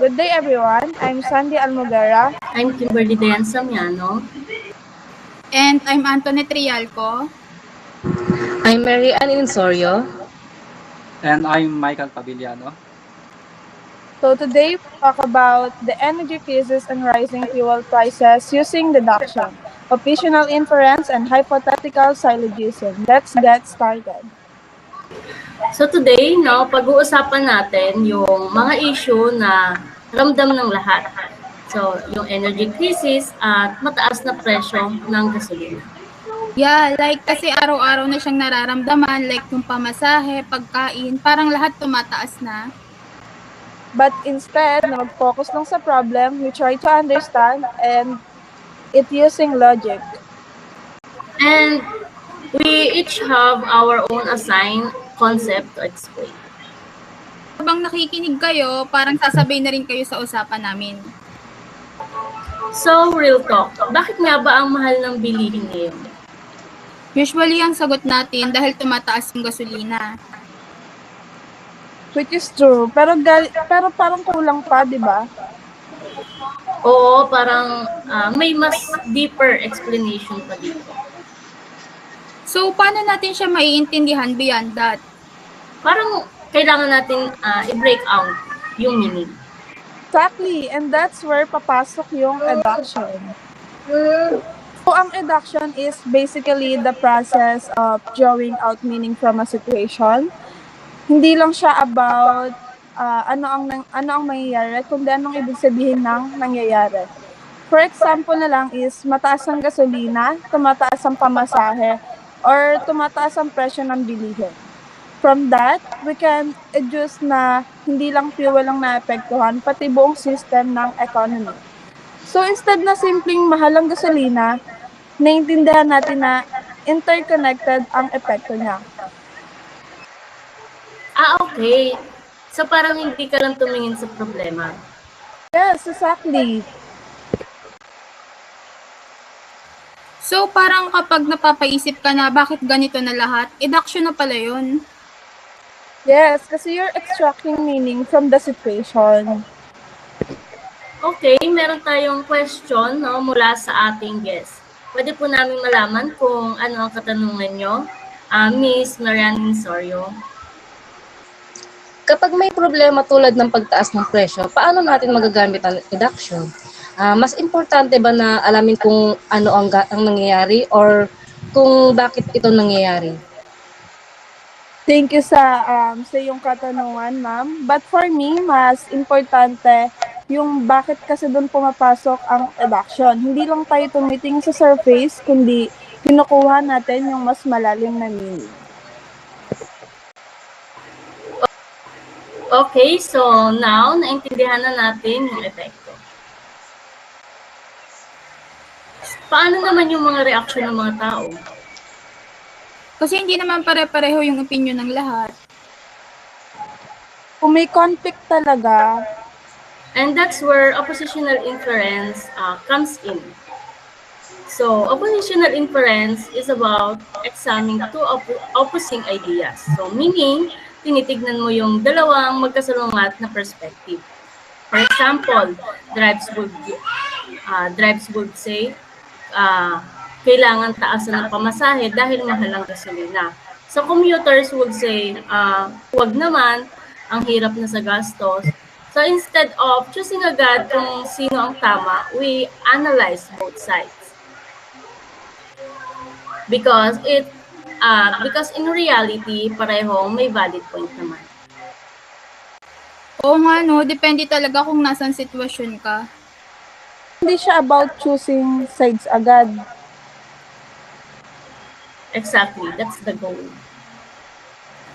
Good day, everyone. I'm Sandy Almogara. I'm Kimberly Dayan Samiano. And I'm Antoinette Rialco. I'm Mary Ann Insorio. And I'm Michael Pabiliano. So today we talk about the energy crisis and rising fuel prices using deduction, optional inference, and hypothetical syllogism. Let's get started. So today, pag-uusapan natin yung mga issue na ramdam ng lahat. So, yung energy crisis at mataas na presyo ng gasolina. Yeah, like kasi araw-araw na siyang nararamdaman, like yung pamasahe, pagkain, parang lahat tumataas na. But instead na mag-focus lang sa problem, we try to understand and it using logic. And we each have our own assigned concept to explain. Habang nakikinig kayo, parang sasabay na rin kayo sa usapan namin. So, real talk, bakit nga ba ang mahal ng bilihin ngayon? Usually ang sagot natin dahil tumataas yung gasolina. Which is true, pero parang kulang pa, di ba? Oo, parang may mas deeper explanation pa dito. So, paano natin siya maiintindihan beyond that? Parang kailangan natin i-break out yung meaning. Exactly, and that's where papasok yung eduction. So, ang eduction is basically the process of drawing out meaning from a situation. Hindi lang siya about ano ang mangyayari, kundi anong ibig sabihin ng nangyayari. For example na lang is mataas ang gasolina, tumataas ang pamasahe, or tumataas ang presyo ng bilihin. From that, we can adjust na hindi lang fuel ang naapektuhan, pati buong system ng economy. So instead na simpleng mahal ang gasolina, naiintindihan natin na interconnected ang epekto niya. Okay. So parang hindi ka lang tumingin sa problema. Yes, exactly. So, parang kapag napapaisip ka na bakit ganito na lahat, deduction na pala yun. Yes, kasi you're extracting meaning from the situation. Okay, meron tayong question mula sa ating guest. Pwede po namin malaman kung ano ang katanungan nyo, Miss Marianne Insorio. Kapag may problema tulad ng pagtaas ng presyo, paano natin magagamit ang deduction? Mas importante ba na alamin kung ano ang nangyayari or kung bakit ito nangyayari? Thank you sa iyong katanungan, ma'am. But for me, mas importante yung bakit kasi doon pumapasok ang deduction. Hindi lang tayo tumitingin sa surface, kundi kinukuha natin yung mas malalim na meaning. Okay, so now naintindihan na natin yung epekto. Paano naman yung mga reaction ng mga tao? Kasi hindi naman pare-pareho yung opinion ng lahat. Kung may conflict talaga, and that's where oppositional inference comes in. So, oppositional inference is about examining two opposing ideas. So, meaning, tinitignan mo yung dalawang magkasalungat na perspective. For example, drives would say, kailangan taasan ng pamasahe dahil mahal ang gasolina. So, commuters would say, huwag naman, ang hirap na sa gastos. So, instead of choosing agad kung sino ang tama, we analyze both sides. Because in reality, parehong may valid point naman. Oo nga no, depende talaga kung nasan sitwasyon ka. hindi siya about choosing sides agad. Exactly, that's the goal.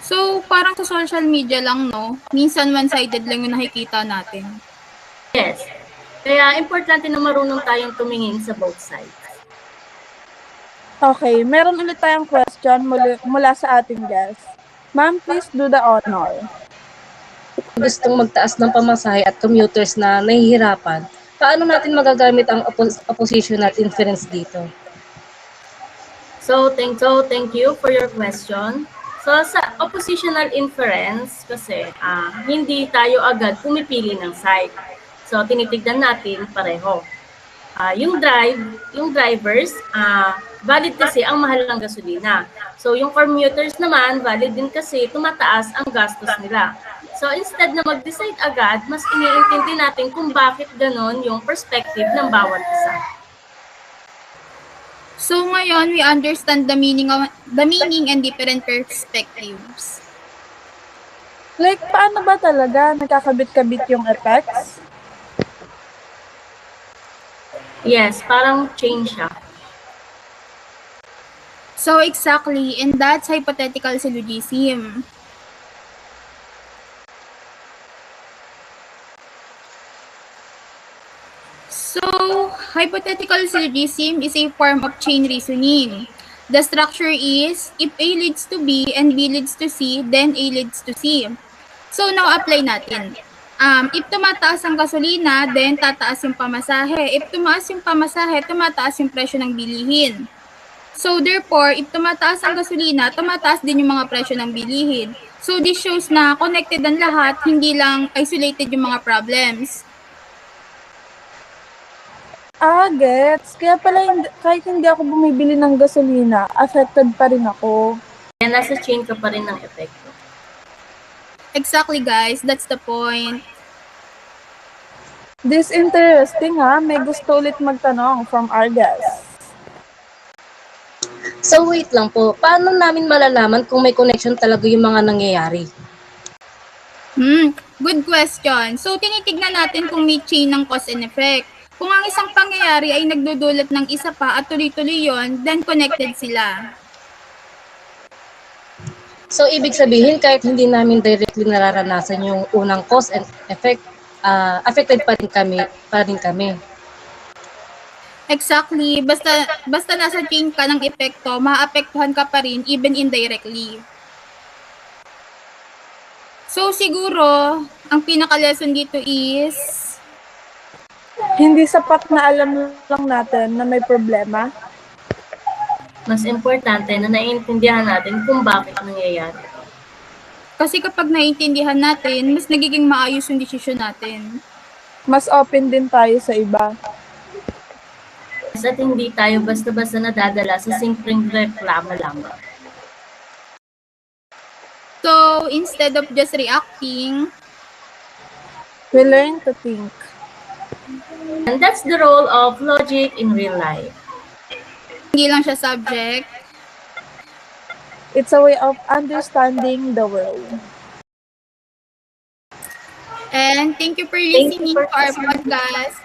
So, parang sa social media lang, no? Minsan one-sided lang yung nakikita natin. Yes. Kaya importante na marunong tayong tumingin sa both sides. Okay, meron ulit tayong question mula sa ating guest. Ma'am, please do the honor. Gustong magtaas ng pamasahe at commuters na nahihirapan, paano natin magagamit ang opposition at inference dito? So, thank you for your question. So sa oppositional inference kasi hindi tayo agad pumipili ng side. So tinitignan natin pareho. Yung drivers, valid kasi ang mahal ng gasolina. So yung commuters naman, valid din kasi tumataas ang gastos nila. So instead na mag-decide agad, mas iniintindi natin kung bakit ganon yung perspective ng bawat isa. So ngayon, we understand the meaning and different perspectives. Like, paano ba talaga nakakabit-kabit yung effects? Yes, parang change siya. So exactly, and that's hypothetical syllogism. So, hypothetical syllogism is a form of chain reasoning. The structure is, if A leads to B and B leads to C, then A leads to C. So, now apply natin. If tumataas ang gasolina, then tataas yung pamasahe. If tumaas yung pamasahe, tumataas yung presyo ng bilihin. So, therefore, if tumataas ang gasolina, tumataas din yung mga presyo ng bilihin. So, this shows na connected ang lahat, hindi lang isolated yung mga problems. Gets. Kaya pala, kahit hindi ako bumibili ng gasolina, affected pa rin ako. Kaya nasa chain ka pa rin ng epekto. Exactly, guys. That's the point. This interesting ha. May gusto ulit magtanong from our guest. So wait lang po, paano namin malalaman kung may connection talaga yung mga nangyayari? Good question. So, tinitignan natin kung may chain ng cause and effect. Kung ang isang pangyayari ay nagdudulot ng isa pa at tuloy-tuloy yon, then connected sila. So ibig sabihin, kahit hindi namin directly nararanasan yung unang cause and effect, affected pa rin kami. Exactly. Basta nasa chain ka ng epekto, maapektuhan ka pa rin even indirectly. So, siguro, ang pinaka-lesson dito is, Hindi sapat na alam lang natin na may problema. Mas importante na naiintindihan natin kung bakit nangyayari. kasi kapag naiintindihan natin, mas nagiging maayos yung desisyon natin. Mas open din tayo sa iba. At hindi tayo basta-basta nadadala sa simpleng reklamo lamang. So, instead of just reacting, We learn to think. And that's the role of logic in real life. hindi lang siya subject. It's a way of understanding the world. And thank you for Thank you listening for to our listening. podcast.